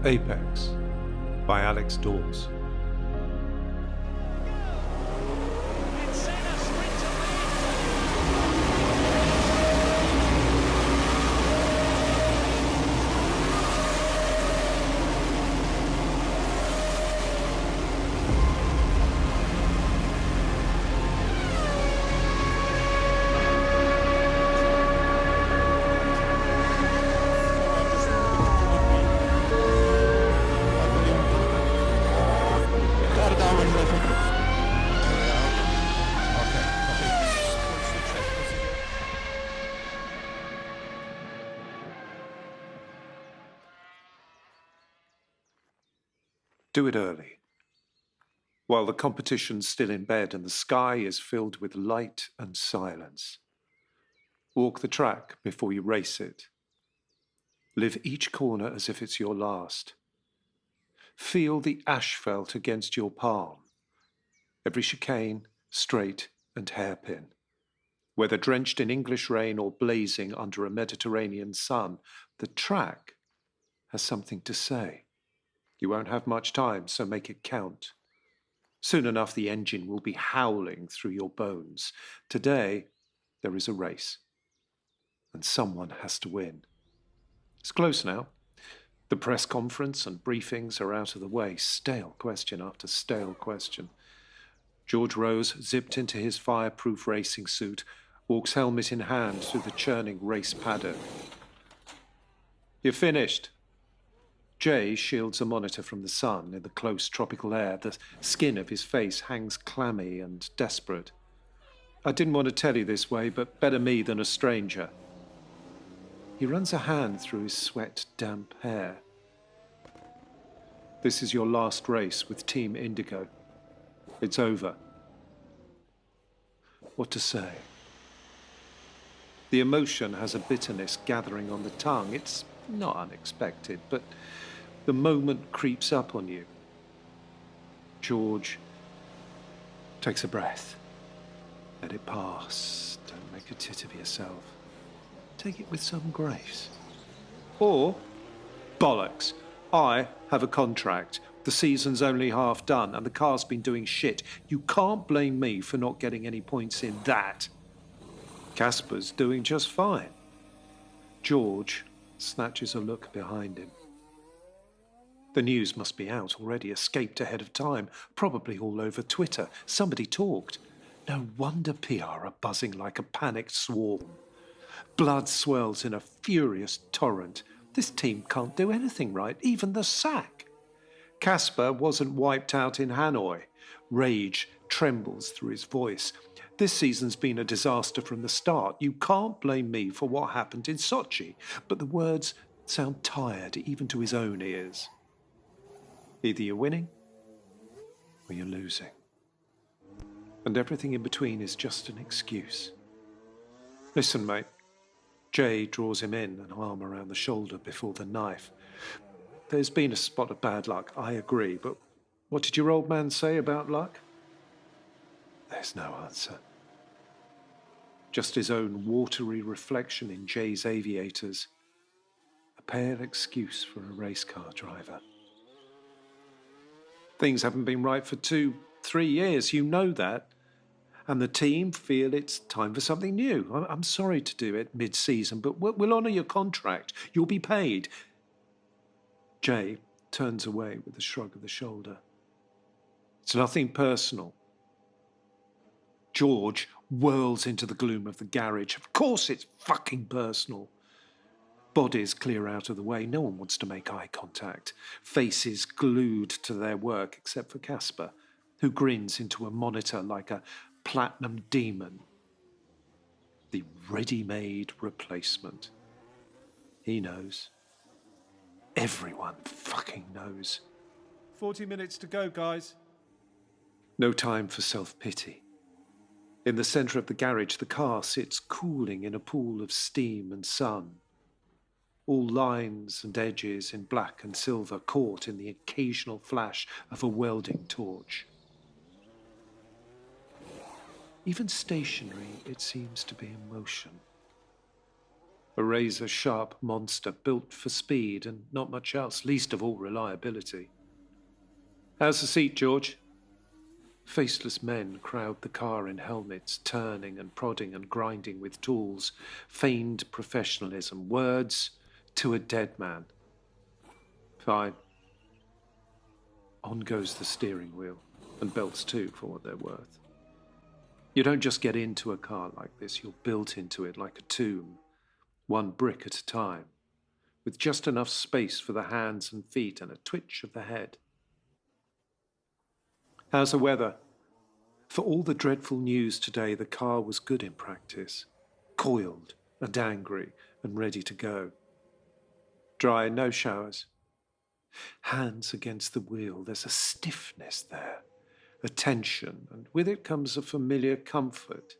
Apex by Alex Dawes. Do it early, while the competition's still in bed and the sky is filled with light and silence. Walk the track before you race it. Live each corner as if it's your last. Feel the asphalt against your palm. Every chicane, straight and hairpin. Whether drenched in English rain or blazing under a Mediterranean sun, the track has something to say. You won't have much time, so make it count. Soon enough, the engine will be howling through your bones. Today, there is a race, and someone has to win. It's close now. The press conference and briefings are out of the way. Stale question after stale question. George Rose, zipped into his fireproof racing suit, walks helmet in hand through the churning race paddock. You're finished. Jay shields a monitor from the sun in the close tropical air. The skin of his face hangs clammy and desperate. I didn't want to tell you this way, but better me than a stranger. He runs a hand through his sweat-damp hair. This is your last race with Team Indigo. It's over. What to say? The emotion has a bitterness gathering on the tongue. It's not unexpected, but the moment creeps up on you. George takes a breath. Let it pass. Don't make a tit of yourself. Take it with some grace. Or, bollocks, I have a contract. The season's only half done and the car's been doing shit. You can't blame me for not getting any points in that. Casper's doing just fine. George snatches a look behind him. The news must be out already, escaped ahead of time, probably all over Twitter. Somebody talked. No wonder PR are buzzing like a panicked swarm. Blood swirls in a furious torrent. This team can't do anything right, even the sack. Casper wasn't wiped out in Hanoi. Rage trembles through his voice. This season's been a disaster from the start. You can't blame me for what happened in Sochi, but the words sound tired even to his own ears. Either you're winning or you're losing. And everything in between is just an excuse. Listen, mate. Jay draws him in, an arm around the shoulder before the knife. There's been a spot of bad luck, I agree, but what did your old man say about luck? There's no answer. Just his own watery reflection in Jay's aviators. A pale excuse for a race car driver. Things haven't been right for 2-3 years, you know that. And the team feel it's time for something new. I'm sorry to do it mid-season, but we'll honour your contract. You'll be paid. Jay turns away with a shrug of the shoulder. It's nothing personal. George whirls into the gloom of the garage. Of course it's fucking personal. Bodies clear out of the way. No one wants to make eye contact. Faces glued to their work, except for Casper, who grins into a monitor like a platinum demon. The ready-made replacement. He knows. Everyone fucking knows. 40 minutes to go, guys. No time for self-pity. In the centre of the garage, the car sits cooling in a pool of steam and sun. All lines and edges in black and silver caught in the occasional flash of a welding torch. Even stationary, it seems to be in motion. A razor-sharp monster built for speed and not much else, least of all reliability. How's the seat, George? Faceless men crowd the car in helmets, turning and prodding and grinding with tools. Feigned professionalism. Words to a dead man. Fine. On goes the steering wheel, and belts too, for what they're worth. You don't just get into a car like this, you're built into it like a tomb, one brick at a time, with just enough space for the hands and feet and a twitch of the head. How's the weather? For all the dreadful news today, the car was good in practice, coiled and angry and ready to go. Dry, no showers. Hands against the wheel, there's a stiffness there, a tension, and with it comes a familiar comfort.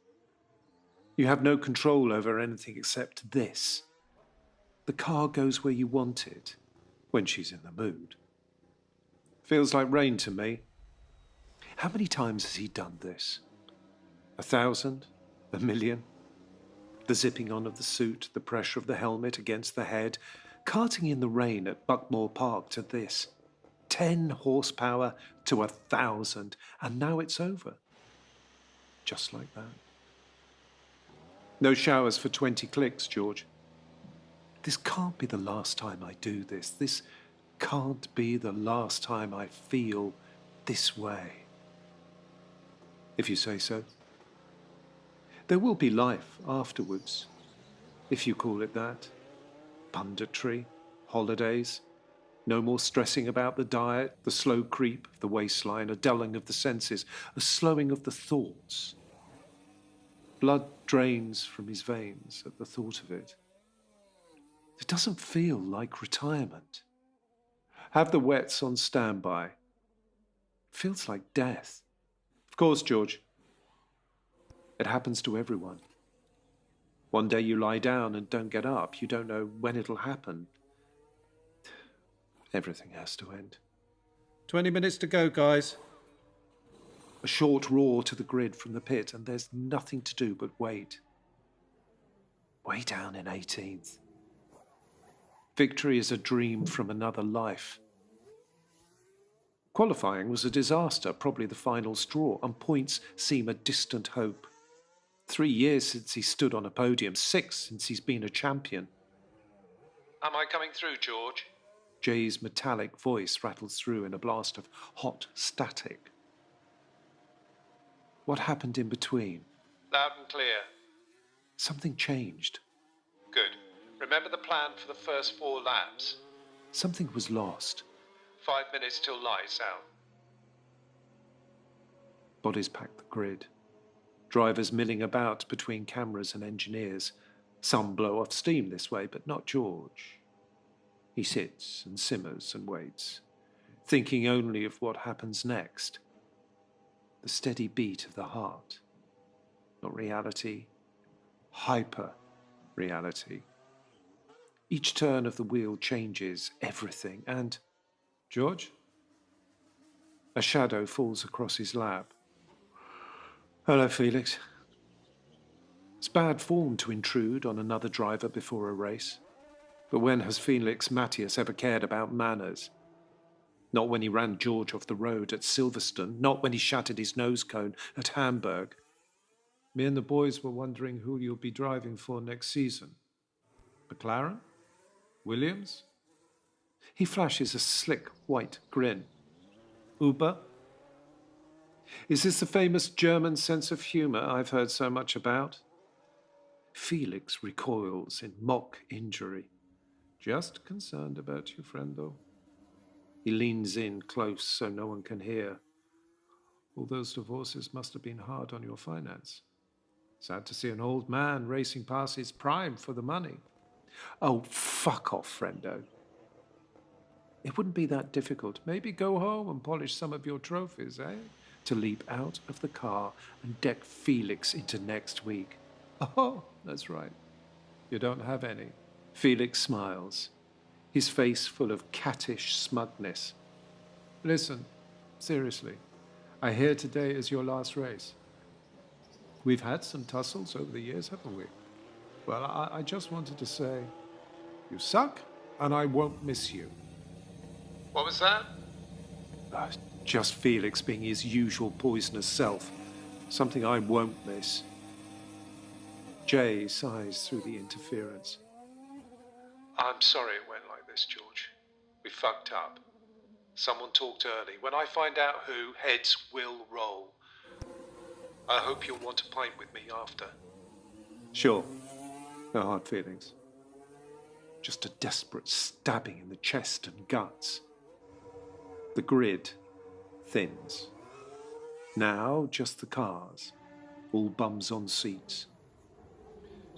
You have no control over anything except this. The car goes where you want it, when she's in the mood. Feels like rain to me. How many times has he done this? 1,000? 1,000,000? The zipping on of the suit, the pressure of the helmet against the head, carting in the rain at Buckmore Park to this. 10 horsepower to 1,000, and now it's over. Just like that. No showers for 20 clicks, George. This can't be the last time I do this. This can't be the last time I feel this way. If you say so. There will be life afterwards, if you call it that. Punditry, holidays, no more stressing about the diet, the slow creep of the waistline, a dulling of the senses, a slowing of the thoughts. Blood drains from his veins at the thought of it. It doesn't feel like retirement. Have the wets on standby. It feels like death. Of course, George. It happens to everyone. One day you lie down and don't get up. You don't know when it'll happen. Everything has to end. 20 minutes to go, guys. A short roar to the grid from the pit, and there's nothing to do but wait. Way down in 18th. Victory is a dream from another life. Qualifying was a disaster, probably the final straw, and points seem a distant hope. 3 years since he stood on a podium, 6 since he's been a champion. Am I coming through, George? Jay's metallic voice rattles through in a blast of hot static. What happened in between? Loud and clear. Something changed. Good. Remember the plan for the first 4 laps? Something was lost. 5 minutes till lights out. Bodies pack the grid. Drivers milling about between cameras and engineers. Some blow off steam this way, but not George. He sits and simmers and waits, thinking only of what happens next. The steady beat of the heart. Not reality, hyper-reality. Each turn of the wheel changes everything, and... George? A shadow falls across his lap. Hello, Felix. It's bad form to intrude on another driver before a race. But when has Felix Matthias ever cared about manners? Not when he ran George off the road at Silverstone, not when he shattered his nose cone at Hamburg. Me and the boys were wondering who you'll be driving for next season. McLaren? Williams? He flashes a slick white grin. Uber? Is this the famous German sense of humour I've heard so much about? Felix recoils in mock injury. Just concerned about you, friendo. He leans in close so no one can hear. All those divorces must have been hard on your finance. Sad to see an old man racing past his prime for the money. Oh, fuck off, friendo. It wouldn't be that difficult. Maybe go home and polish some of your trophies, eh? To leap out of the car and deck Felix into next week. Oh, that's right. You don't have any. Felix smiles, his face full of cattish smugness. Listen, seriously, I hear today is your last race. We've had some tussles over the years, haven't we? Well, I just wanted to say, you suck, and I won't miss you. What was that? Just Felix being his usual poisonous self. Something I won't miss. Jay sighs through the interference. I'm sorry it went like this, George. We fucked up. Someone talked early. When I find out who, heads will roll. I hope you'll want to pint with me after. Sure. No hard feelings. Just a desperate stabbing in the chest and guts. The grid thins. Now just the cars. All bums on seats.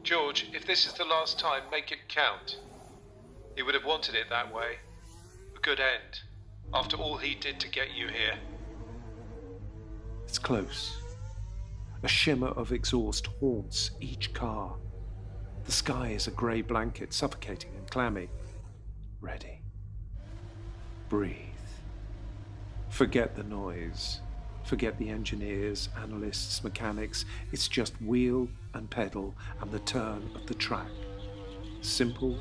George, if this is the last time, make it count. He would have wanted it that way. A good end. After all he did to get you here. It's close. A shimmer of exhaust haunts each car. The sky is a grey blanket, suffocating and clammy. Ready. Breathe. Forget the noise. Forget the engineers, analysts, mechanics. It's just wheel and pedal and the turn of the track. Simple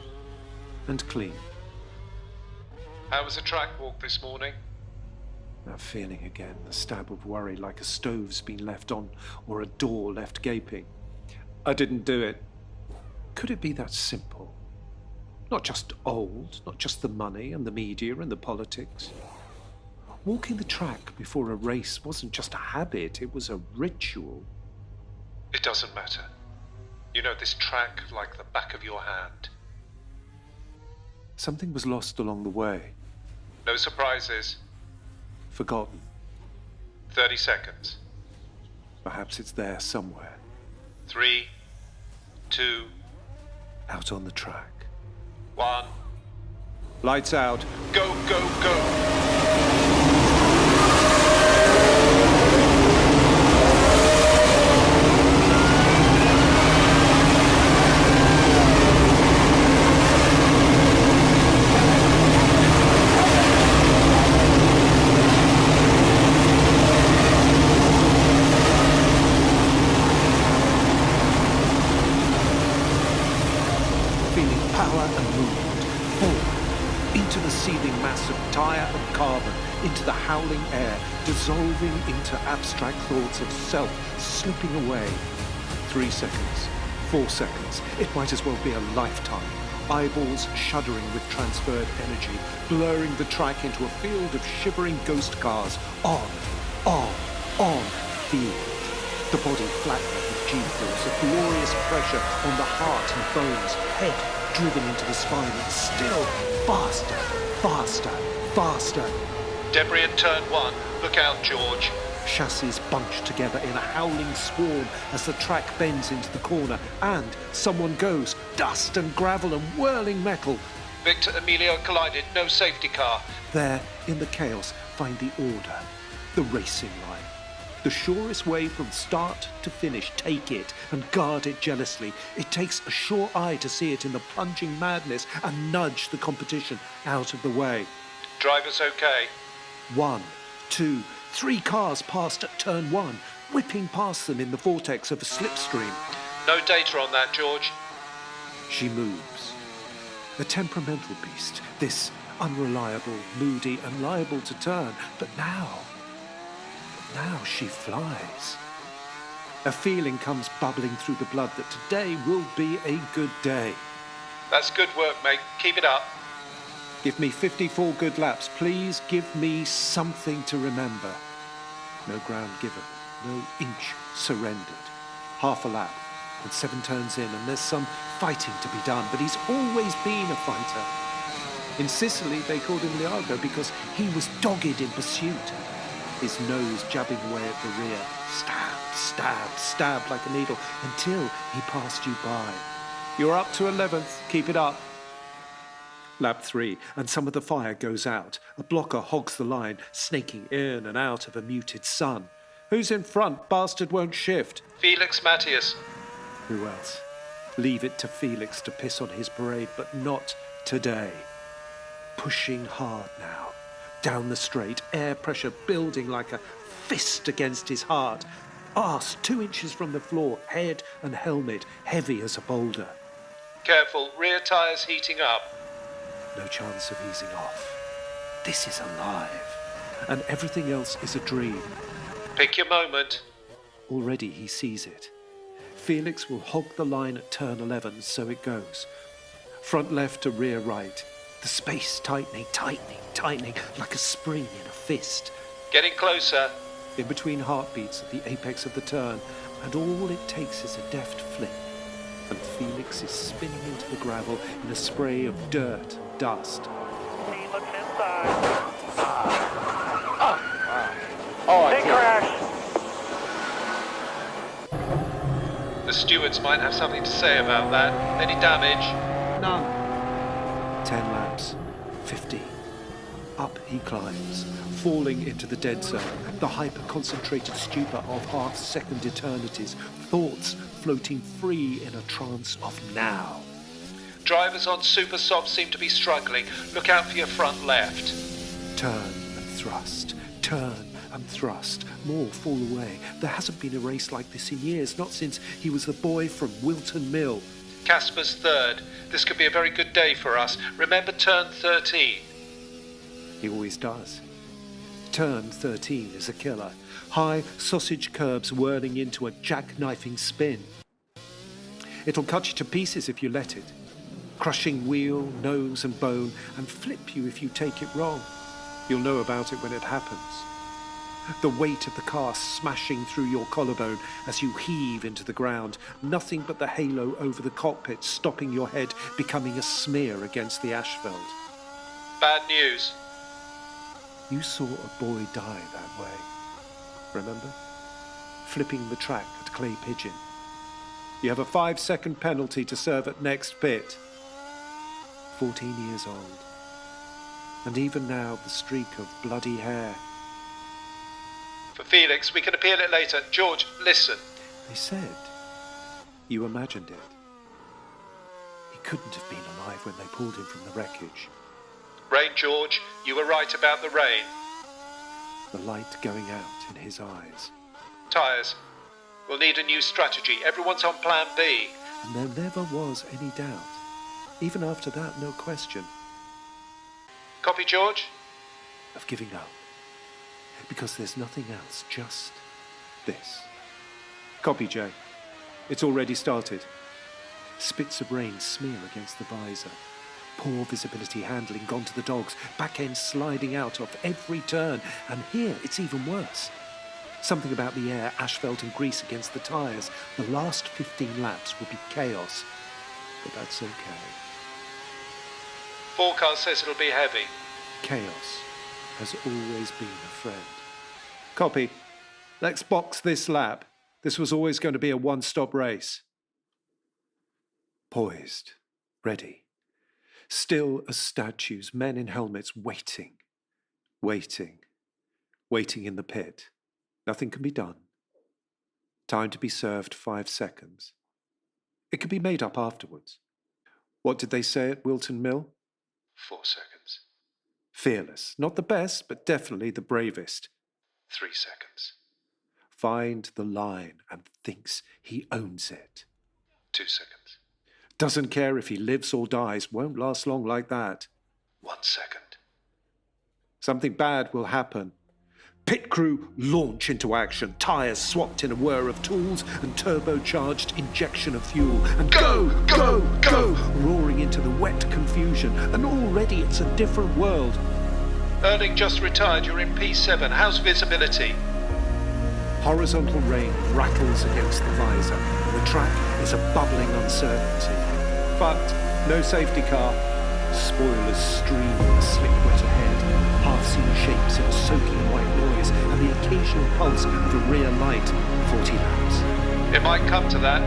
and clean. How was the track walk this morning? That feeling again, the stab of worry like a stove's been left on or a door left gaping. I didn't do it. Could it be that simple? Not just old, not just the money and the media and the politics. Walking the track before a race wasn't just a habit, it was a ritual. It doesn't matter. You know this track like the back of your hand. Something was lost along the way. No surprises. Forgotten. 30 seconds. Perhaps it's there somewhere. 3, 2, Out on the track. 1. Lights out. Go, go, go! Feeling power and movement. Forward. Into the seething mass of tyre and carbon. Into the howling air. Dissolving into abstract thoughts of self. Slipping away. 3 seconds. 4 seconds. It might as well be a lifetime. Eyeballs shuddering with transferred energy. Blurring the track into a field of shivering ghost cars. On. Field. The body flattened with G-force, a glorious pressure on the heart and bones, head driven into the spine, and still faster. Debris at turn 1. Look out, George. Chassis bunched together in a howling swarm as the track bends into the corner, and someone goes. Dust and gravel and whirling metal. Victor Emilio collided. No safety car. There, in the chaos, find the order, the racing line. The surest way from start to finish. Take it and guard it jealously. It takes a sure eye to see it in the plunging madness and nudge the competition out of the way. Driver's okay. 1, 2, 3 cars passed at turn 1, whipping past them in the vortex of a slipstream. No data on that, George. She moves. A temperamental beast, this unreliable, moody, and liable to turn. But now she flies. A feeling comes bubbling through the blood that today will be a good day. That's good work, mate. Keep it up. Give me 54 good laps. Please give me something to remember. No ground given. No inch surrendered. Half a lap and 7 turns in, and there's some fighting to be done, but he's always been a fighter. In Sicily, they called him Liago because he was dogged in pursuit. His nose jabbing away at the rear. Stabbed like a needle until he passed you by. You're up to 11th. Keep it up. Lap 3, and some of the fire goes out. A blocker hogs the line, snaking in and out of a muted sun. Who's in front? Bastard won't shift. Felix Matthias. Who else? Leave it to Felix to piss on his parade, but not today. Pushing hard now. Down the straight, air pressure building like a fist against his heart. Arse 2 inches from the floor, head and helmet heavy as a boulder. Careful, rear tyres heating up. No chance of easing off. This is alive, and everything else is a dream. Pick your moment. Already he sees it. Felix will hog the line at turn 11, so it goes. Front left to rear right. The space tightening, like a spring in a fist. Getting closer. In between heartbeats at the apex of the turn, and all it takes is a deft flick. And Felix is spinning into the gravel in a spray of dirt and dust. He looks inside. Oh, Big crash. The stewards might have something to say about that. Any damage? None. 10 laps. 15. Up he climbs, falling into the dead zone, the hyper-concentrated stupor of half-second eternities, thoughts floating free in a trance of now. Drivers on super soft seem to be struggling. Look out for your front left. Turn and thrust, turn and thrust. More fall away. There hasn't been a race like this in years, not since he was the boy from Wilton Mill. Casper's third. This could be a very good day for us. Remember turn 13. He always does. Turn 13 is a killer. High sausage curbs whirling into a jackknifing spin. It'll cut you to pieces if you let it. Crushing wheel, nose and bone, and flip you if you take it wrong. You'll know about it when it happens. The weight of the car smashing through your collarbone as you heave into the ground. Nothing but the halo over the cockpit stopping your head becoming a smear against the asphalt. Bad news. You saw a boy die that way. Remember? Flipping the track at Clay Pigeon. You have a 5-second penalty to serve at next pit. 14 years old. And even now the streak of bloody hair. For Felix, we can appeal it later. George, listen. They said you imagined it. He couldn't have been alive when they pulled him from the wreckage. Rain, George, you were right about the rain. The light going out in his eyes. Tyres. We'll need a new strategy. Everyone's on plan B. And there never was any doubt. Even after that, no question Copy, George? of giving up. Because there's nothing else, just this. Copy, Jay. It's already started. Spits of rain smear against the visor. Poor visibility handling gone to the dogs. Back end sliding out of every turn. And here it's even worse. Something about the air, asphalt and grease against the tyres. The last 15 laps will be chaos. But that's okay. Forecast says it'll be heavy. Chaos has always been a friend. Copy. Let's box this lap. This was always going to be a one-stop race. Poised. Ready. Still as statues, men in helmets waiting. Waiting. Waiting in the pit. Nothing can be done. Time to be served 5 seconds. It can be made up afterwards. What did they say at Wilton Mill? 4 seconds. Fearless. Not the best, but definitely the bravest. 3 seconds. Find the line and thinks he owns it. 2 seconds. Doesn't care if he lives or dies. Won't last long like that. 1 second. Something bad will happen. Pit crew launch into action. Tyres swapped in a whir of tools and turbocharged injection of fuel. And go, go, go! Roaring into the wet confusion. And already it's a different world. Erling just retired. You're in P7. How's visibility? Horizontal rain rattles against the visor. And the track is a bubbling uncertainty. But no safety car. Spoilers stream in the slick wet ahead. Half-seen shapes in a soaking white noise and the occasional pulse of a rear light. 40 laps. It might come to that.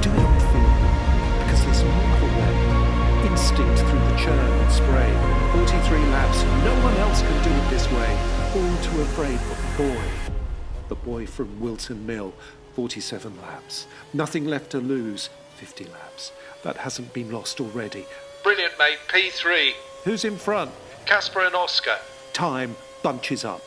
Do it on feel, because there's no other way. Instinct through the churn and spray. 43 laps. No one else can do it this way. All too afraid but the boy. The boy from Wilton Mill. 47 laps. Nothing left to lose. 50 laps. That hasn't been lost already. Brilliant, mate. P3. Who's in front? Casper and Oscar. Time bunches up.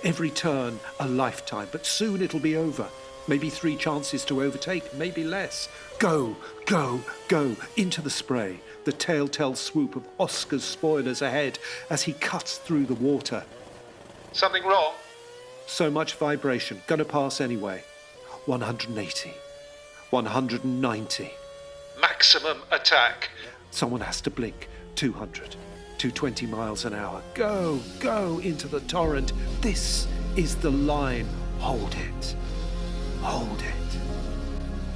Every turn a lifetime, but soon it'll be over. Maybe 3 chances to overtake, maybe less. Go, go, go, into the spray. The telltale swoop of Oscar's spoilers ahead as he cuts through the water. Something wrong? So much vibration, gonna pass anyway. 180, 190. Maximum attack. Someone has to blink. 200, 220 miles an hour. Go, go into the torrent. This is the line. Hold it. Hold it.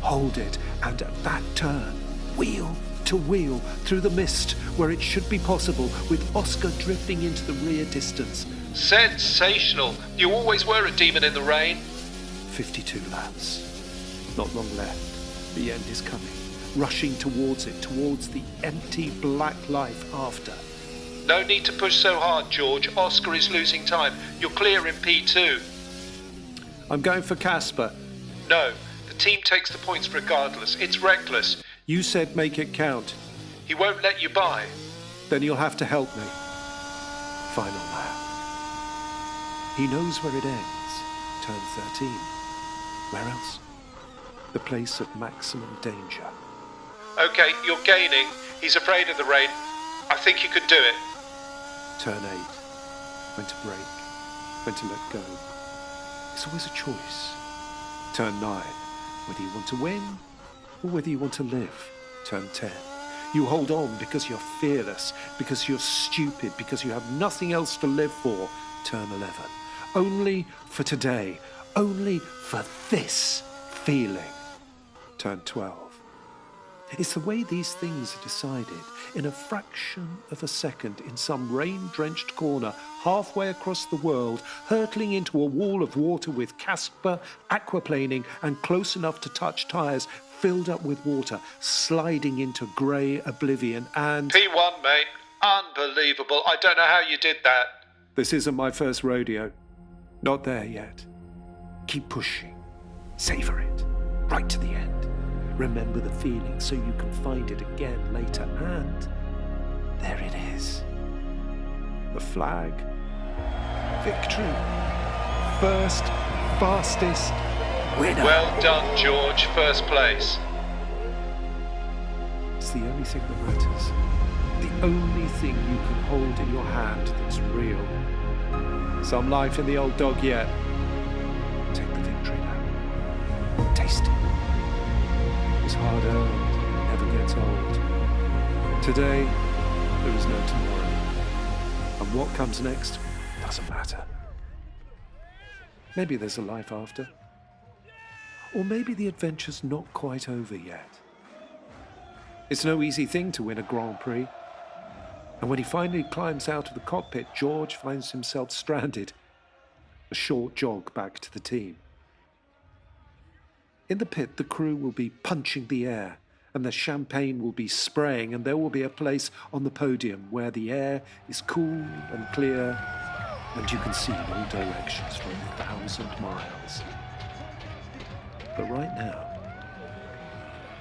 Hold it. And at that turn, wheel to wheel through the mist where it should be possible, with Oscar drifting into the rear distance. Sensational. You always were a demon in the rain. 52 laps. Not long left. The end is coming. Rushing towards it, towards the empty black life after. No need to push so hard, George. Oscar is losing time. You're clear in P2. I'm going for Casper. No, the team takes the points regardless. It's reckless. You said make it count. He won't let you by. Then you'll have to help me. Final lap. He knows where it ends. Turn 13. Where else? The place of maximum danger. Okay, you're gaining. He's afraid of the rain. I think you could do it. Turn 8. When to brake. When to let go. It's always a choice. Turn 9. Whether you want to win or whether you want to live. Turn 10. You hold on because you're fearless, because you're stupid, because you have nothing else to live for. Turn 11. Only for today. Only for this feeling. Turn 12. It's the way these things are decided, in a fraction of a second, in some rain-drenched corner, halfway across the world, hurtling into a wall of water with Casper aquaplaning and close enough to touch tyres filled up with water, sliding into grey oblivion and... P1, mate. Unbelievable. I don't know how you did that. This isn't my first rodeo. Not there yet. Keep pushing. Savour it. Right to the end. Remember the feeling so you can find it again later. And there it is. The flag. Victory. First, fastest winner. Well done, George. First place. It's the only thing that matters. The only thing you can hold in your hand that's real. Some life in the old dog yet. Take the victory now. Taste it. It's hard earned, never gets old. Today, there is no tomorrow. And what comes next doesn't matter. Maybe there's a life after. Or maybe the adventure's not quite over yet. It's no easy thing to win a Grand Prix. And when he finally climbs out of the cockpit, George finds himself stranded. A short jog back to the team. In the pit, the crew will be punching the air, and the champagne will be spraying, and there will be a place on the podium where the air is cool and clear, and you can see in all directions for 1,000 miles. But right now,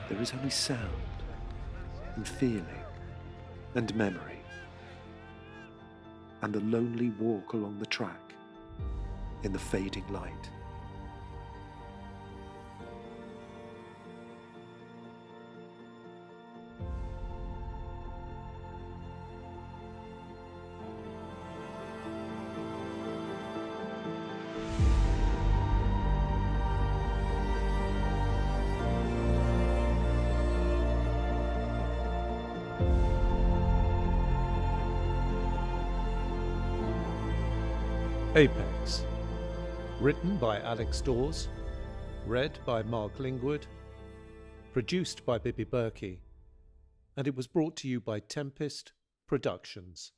there is only sound, and feeling, and memory, and the lonely walk along the track in the fading light. Apex. Written by Alex Dawes. Read by Mark Lingwood. Produced by Bibi Berkey. And it was brought to you by Tempest Productions.